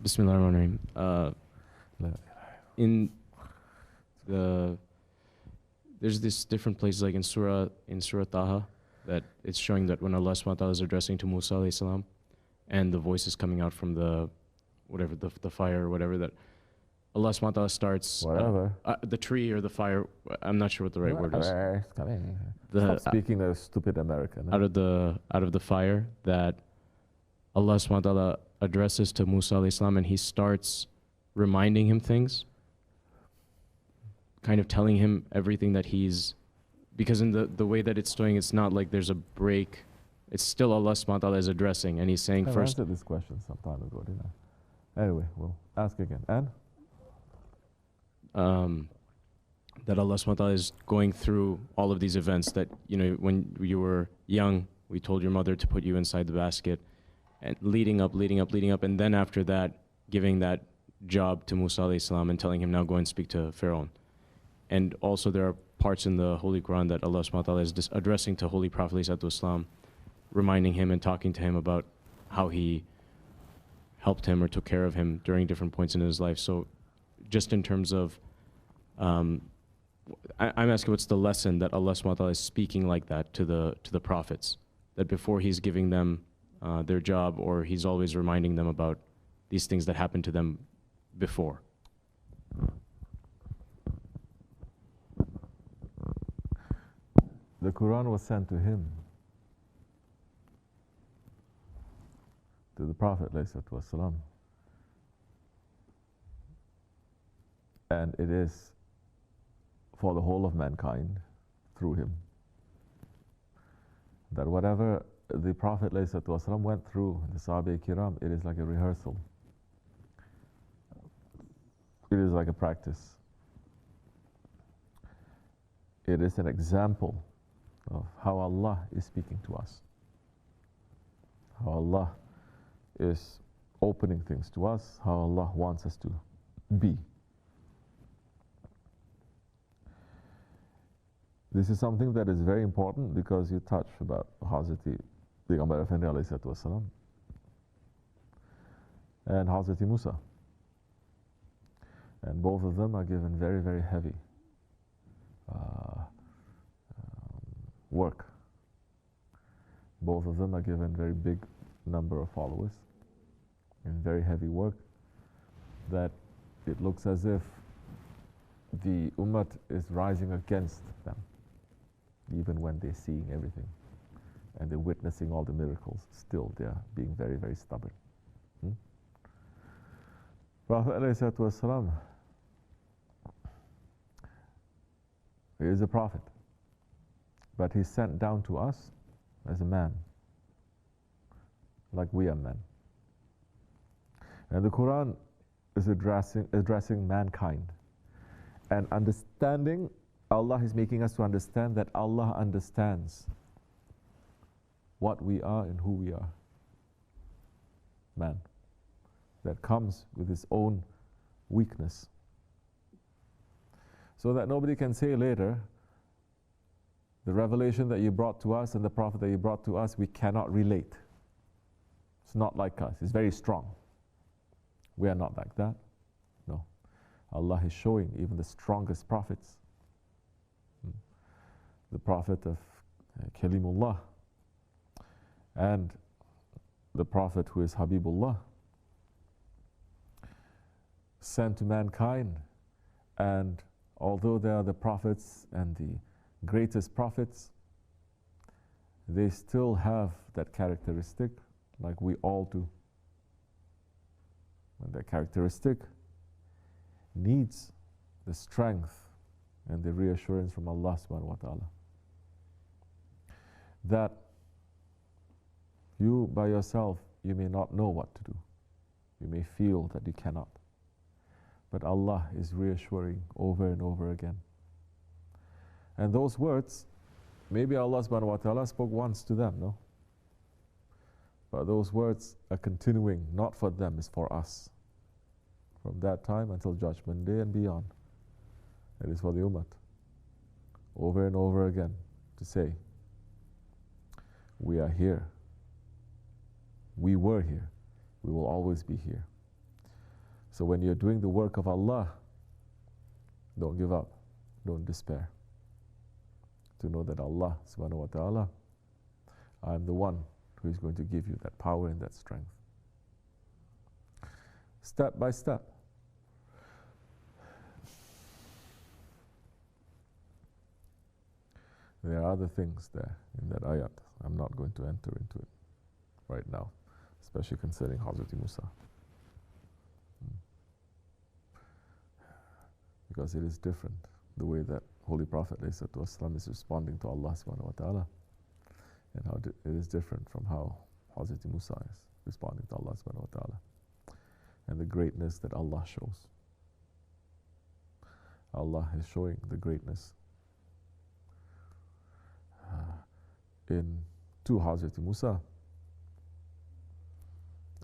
Bismillahirrahmanirrahim. In there's this different places like in Surah Taha that it's showing that when Allah SWT is addressing to Musa alayhi salam and the voice is coming out from the whatever the fire or whatever, that Allah SWT starts the tree or the fire. I'm not sure what the right word is. Stop speaking that stupid American. Out of the fire, that Allah SWT addresses to Musa alayhi salam and he starts reminding him things, kind of telling him everything that he's, because in the way that it's doing, it's not like there's a break. It's still Allah SWT is addressing, and he's saying first. I answered this question some time ago, didn't I? Anyway, we'll ask again. And? That Allah SWT is going through all of these events that, you know, when you were young, we told your mother to put you inside the basket, and leading up, and then after that, giving that job to Musa alayhi salam and telling him, now go and speak to Pharaoh. And also there are parts in the Holy Quran that Allah SWT is addressing to Holy Prophet ﷺ, reminding him and talking to him about how he helped him or took care of him during different points in his life. So just in terms of, I'm asking what's the lesson that Allah SWT is speaking like that to the prophets, that before he's giving them their job, or he's always reminding them about these things that happened to them before. The Quran was sent to him, to the Prophet ﷺ, and it is for the whole of mankind through him. That whatever the Prophet ﷺ went through, the Sahaba Kiram, it is like a rehearsal. It is like a practice. It is an example of how Allah is speaking to us, how Allah is opening things to us, how Allah wants us to be. This is something that is very important because you touch about Hazrati Efendi ﷺ and Hazrati Musa, and both of them are given very, very heavy work. Both of them are given very big number of followers and very heavy work, that it looks as if the ummah is rising against them, even when they're seeing everything and they're witnessing all the miracles. Still they are being very, very stubborn. Prophet ﷺ, he is a prophet, but he's sent down to us as a man, like we are men. And the Quran is addressing mankind, and understanding, Allah is making us to understand that Allah understands what we are and who we are. Man, that comes with his own weakness, so that nobody can say later, the revelation that you brought to us and the Prophet that you brought to us, we cannot relate. It's not like us. It's very strong. We are not like that. No. Allah is showing even the strongest prophets. The Prophet of Kalimullah and the Prophet who is Habibullah, sent to mankind, and although they are the prophets and the greatest prophets, they still have that characteristic like we all do. And that characteristic needs the strength and the reassurance from Allah SWT, that you by yourself, you may not know what to do. You may feel that you cannot. But Allah is reassuring over and over again. And those words, maybe Allah SWT spoke once to them, no? But those words are continuing, not for them, it's for us. From that time until Judgment Day and beyond. It is for the Ummah. Over and over again to say, we are here. We were here. We will always be here. So when you're doing the work of Allah, don't give up, don't despair. To know that Allah SWT, I'm the one who is going to give you that power and that strength. Step by step. There are other things there in that ayat. I'm not going to enter into it right now, especially concerning Hazrat Musa. Because it is different, the way that Holy Prophet ﷺ is responding to Allah SWT, and how it is different from how Hazrat Musa is responding to Allah SWT, and the greatness that Allah shows. Allah is showing the greatness to Hazrat Musa,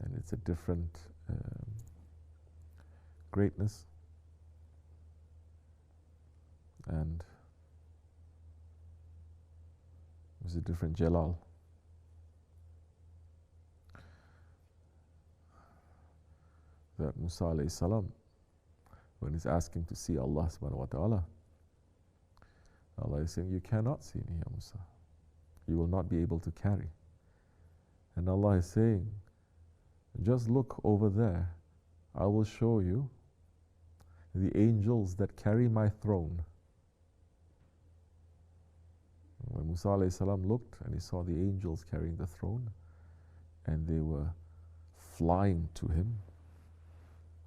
and it's a different greatness, and it's a different Jalal. That Musa alayhi salam, when he's asking to see Allah subhanahu wa ta'ala, Allah is saying, you cannot see me, Ya Musa. You will not be able to carry. And Allah is saying, just look over there. I will show you the angels that carry my throne. When Musa alayhi salam looked and he saw the angels carrying the throne, and they were flying to him,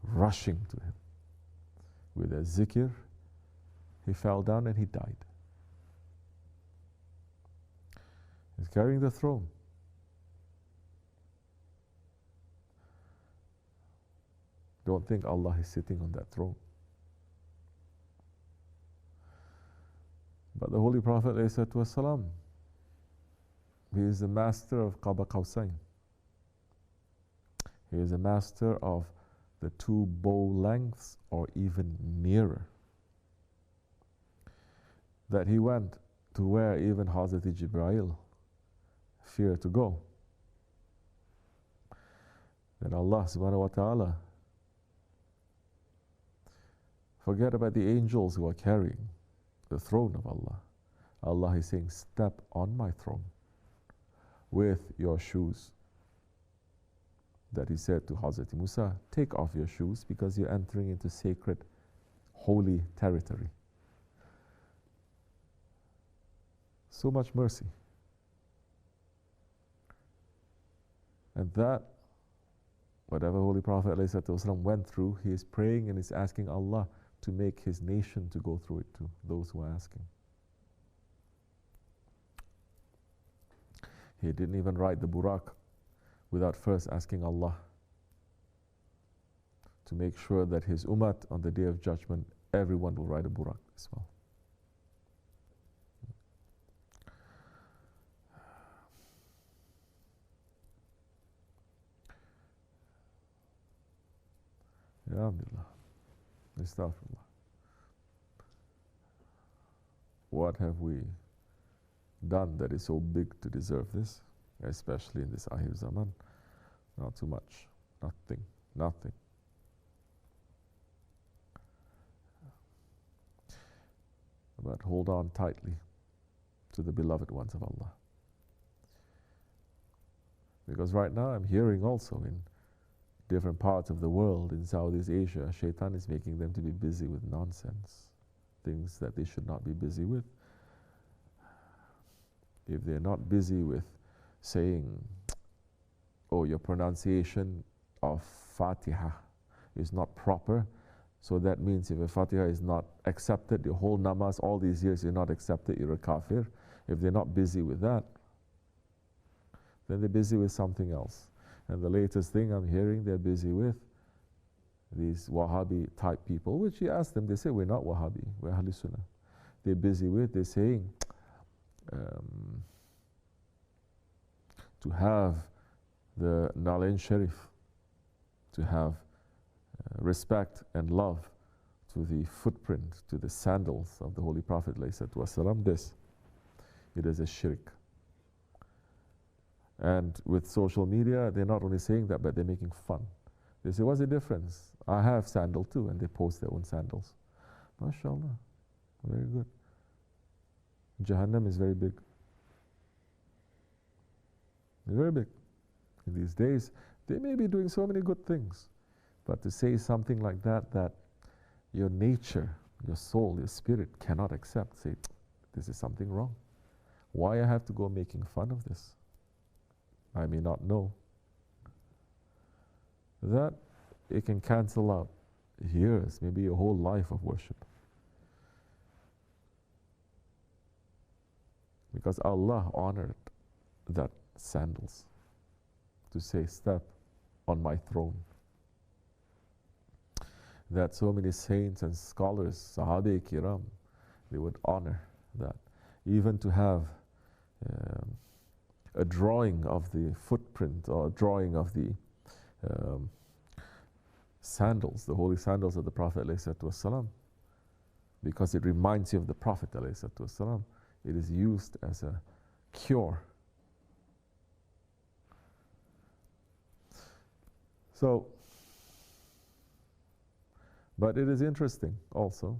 rushing to him with a zikr, he fell down and he died. He's carrying the throne. Don't think Allah is sitting on that throne. But the Holy Prophet ﷺ, he is the master of Qaba Qawsain. He is a master of the 2 bow lengths or even nearer. That he went to where even Hazrat Jibreel feared to go. That Allah subhanahu wa ta'ala, forget about the angels who are carrying the throne of Allah. Allah is saying, step on my throne with your shoes. That he said to Hazrat Musa, take off your shoes because you're entering into sacred, holy territory. So much mercy. And that, whatever Holy Prophet ﷺ went through, he is praying and is asking Allah to make his nation to go through it too, those who are asking. He didn't even ride the Burak without first asking Allah to make sure that his ummah on the Day of Judgment, everyone will ride a Burak as well. Ya Alhamdulillah. Astaghfirullah. What have we done that is so big to deserve this? Especially in this Akhir Zaman. Not too much. Nothing. Nothing. But hold on tightly to the beloved ones of Allah. Because right now I'm hearing also in different parts of the world, in Southeast Asia, Shaitan is making them to be busy with nonsense, things that they should not be busy with. If they're not busy with saying, oh, your pronunciation of Fatiha is not proper, so that means if a Fatiha is not accepted, your whole namaz, all these years you're not accepted, you're a kafir. If they're not busy with that, then they're busy with something else. And the latest thing I'm hearing they're busy with, these Wahhabi type people, which you ask them, they say, we're not Wahhabi, we're Ahlul Sunnah. They're busy with, they're saying, to have the Nalain Sharif, to have respect and love to the footprint, to the sandals of the Holy Prophet ﷺ, this, it is a shirk. And with social media, they're not only saying that, but they're making fun. They say, what's the difference? I have sandal too, and they post their own sandals. MashaAllah, very good. Jahannam is very big. Very big. In these days, they may be doing so many good things, but to say something like that, that your nature, your soul, your spirit cannot accept, say, this is something wrong. Why I have to go making fun of this? I may not know. That it can cancel out years, maybe a whole life of worship. Because Allah honored that sandals to say, step on my throne. That so many saints and scholars, Sahabe-i-Kiram, they would honor that. Even to have a drawing of the footprint or a drawing of the sandals, the holy sandals of the Prophet ﷺ, because it reminds you of the Prophet ﷺ. It is used as a cure. So, but it is interesting also.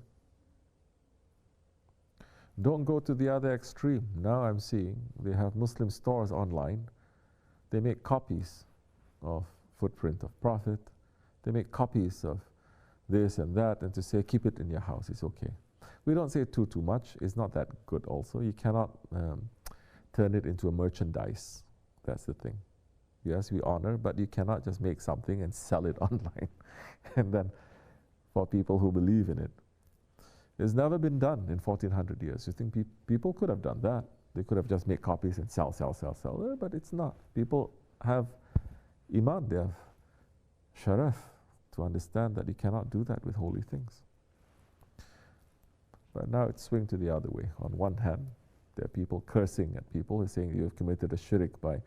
Don't go to the other extreme. Now I'm seeing they have Muslim stores online. They make copies of footprint of Prophet. They make copies of this and that, and to say, keep it in your house, it's okay. We don't say too much. It's not that good also. You cannot turn it into a merchandise. That's the thing. Yes, we honor, but you cannot just make something and sell it online. And then for people who believe in it. It's never been done in 1400 years. You think people could have done that. They could have just made copies and sell. But it's not. People have iman, they have sharaf to understand that you cannot do that with holy things. But now it's swing to the other way. On one hand, there are people cursing at people and saying you have committed a shirk by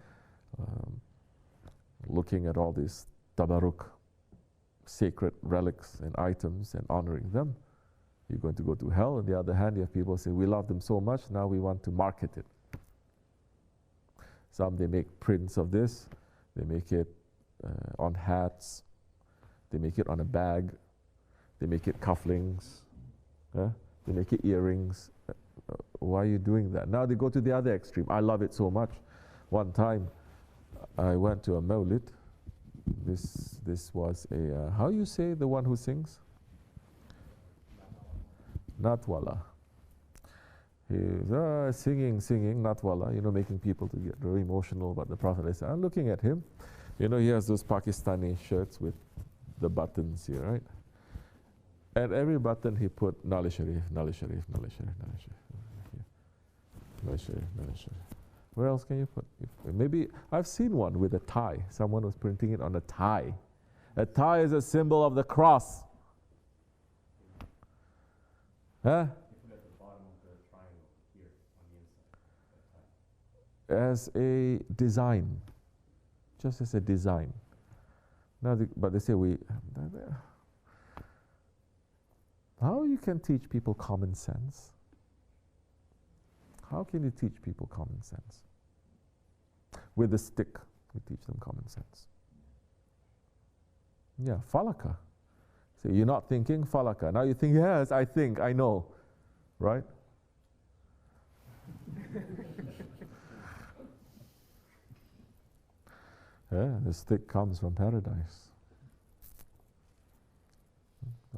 looking at all these tabarruk, sacred relics and items and honoring them. You're going to go to hell. On the other hand, you have people say, we love them so much, now we want to market it. Some, they make prints of this. They make it on hats. They make it on a bag. They make it cufflinks. They make it earrings. Why are you doing that? Now they go to the other extreme. I love it so much. One time, I went to a mawlid. This was a, how you say the one who sings? Natwala. He's singing, Natwala, making people to get very emotional about the Prophet. I'm looking at him. He has those Pakistani shirts with the buttons here, right? At every button he put Nali Sharif, Nali Sharif, Nali Sharif, Nali Sharif. Nali Sharif, Nali Sharif. Where else can you put? Maybe I've seen one with a tie. Someone was printing it on a tie. A tie is a symbol of the cross. Huh? At the bottom of the triangle here on the inside. As a design. Just as a design. Now, but they say how you can teach people common sense? How can you teach people common sense? With a stick, we teach them common sense. Yeah, falaka. So you're not thinking falaka. Now you think, yes, I think, I know. Right? Yeah, the stick comes from paradise.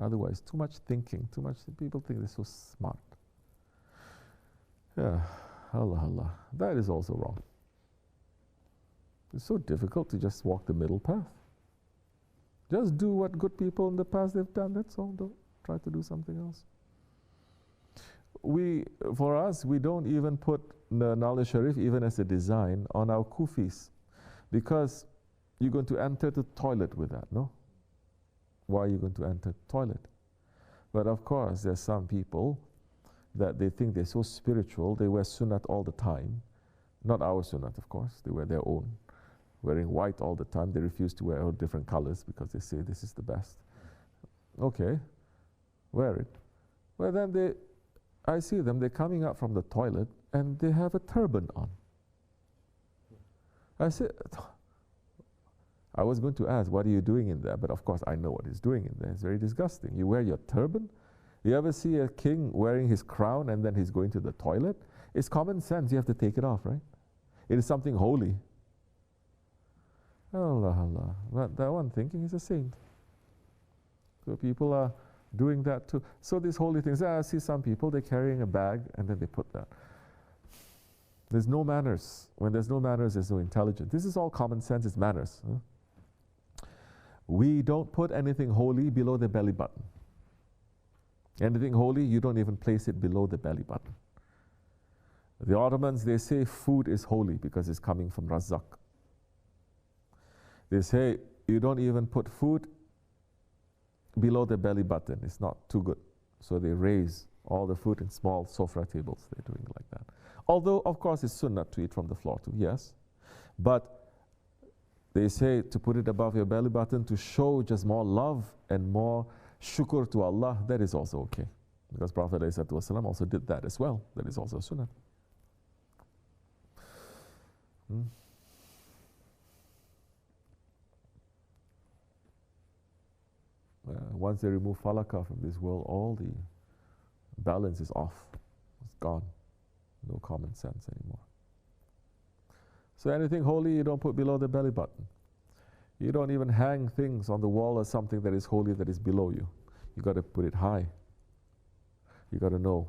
Otherwise, too much thinking, people think they're so smart. Yeah, Allah. That is also wrong. It's so difficult to just walk the middle path. Just do what good people in the past they've done, that's all. Don't try to do something else. For us, we don't even put the Nali Sharif even as a design on our kufis, because you're going to enter the toilet with that, no? Why are you going to enter the toilet? But of course, there's some people that they think they're so spiritual, they wear sunnat all the time. Not our sunnat, of course, they wear their own. Wearing white all the time, they refuse to wear all different colors because they say this is the best. Okay, wear it. Well then I see them, they're coming out from the toilet and they have a turban on. I was going to ask, what are you doing in there? But of course, I know what he's doing in there. It's very disgusting. You wear your turban. You ever see a king wearing his crown and then he's going to the toilet? It's common sense. You have to take it off, right? It is something holy. Allah, Allah. But that one thinking he's a saint. So people are doing that too. So these holy things, I see some people, they're carrying a bag and then they put that. There's no manners. When there's no manners, there's no intelligence. This is all common sense, it's manners. Huh? We don't put anything holy below the belly button. Anything holy, you don't even place it below the belly button. The Ottomans, they say food is holy because it's coming from Razak. They say you don't even put food below the belly button. It's not too good. So they raise all the food in small sofra tables. They're doing it like that. Although, of course, it's sunnah to eat from the floor too, yes. But they say to put it above your belly button to show just more love and more shukr to Allah, that is also okay. Because Prophet ﷺ also did that as well. That is also sunnah. Once they remove falaka from this world, all the balance is off. It's gone. No common sense anymore. So anything holy, you don't put below the belly button. You don't even hang things on the wall or something that is holy that is below you. You got to put it high. You got to know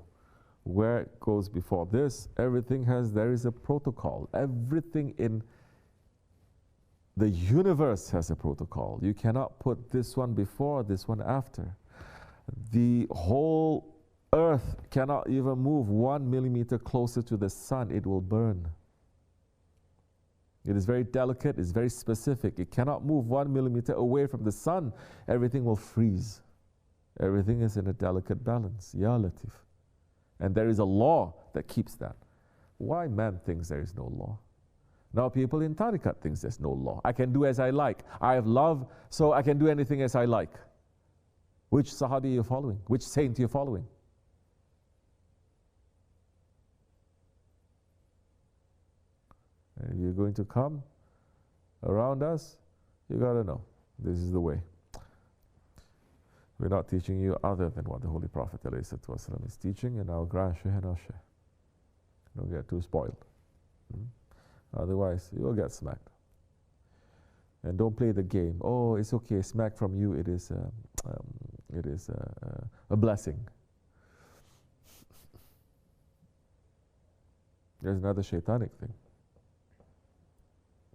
where it goes before this. There is a protocol. Everything in the universe has a protocol. You cannot put this one before, this one after. The whole earth cannot even move 1 millimeter closer to the sun. It will burn. It is very delicate, it's very specific. It cannot move 1 millimeter away from the sun. Everything will freeze. Everything is in a delicate balance. Ya Latif. And there is a law that keeps that. Why man thinks there is no law? Now people in tariqat thinks there's no law. I can do as I like. I have love, so I can do anything as I like. Which Sahabi are you following? Which saint are you following? You're going to come around us, you got to know this is the way. We're not teaching you other than what the Holy Prophet ﷺ is teaching, and our grand Shaykh and our Shaykh. Don't get too spoiled. Otherwise, you will get smacked. And don't play the game. Oh, it's okay, smack from you, it is a blessing. There's another shaitanic thing.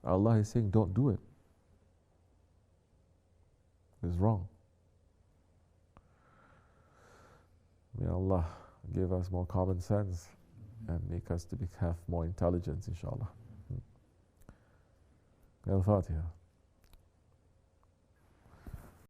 Allah is saying, don't do it. It's wrong. May Allah give us more common sense and make us to have more intelligence, inshallah. Al-Fatiha.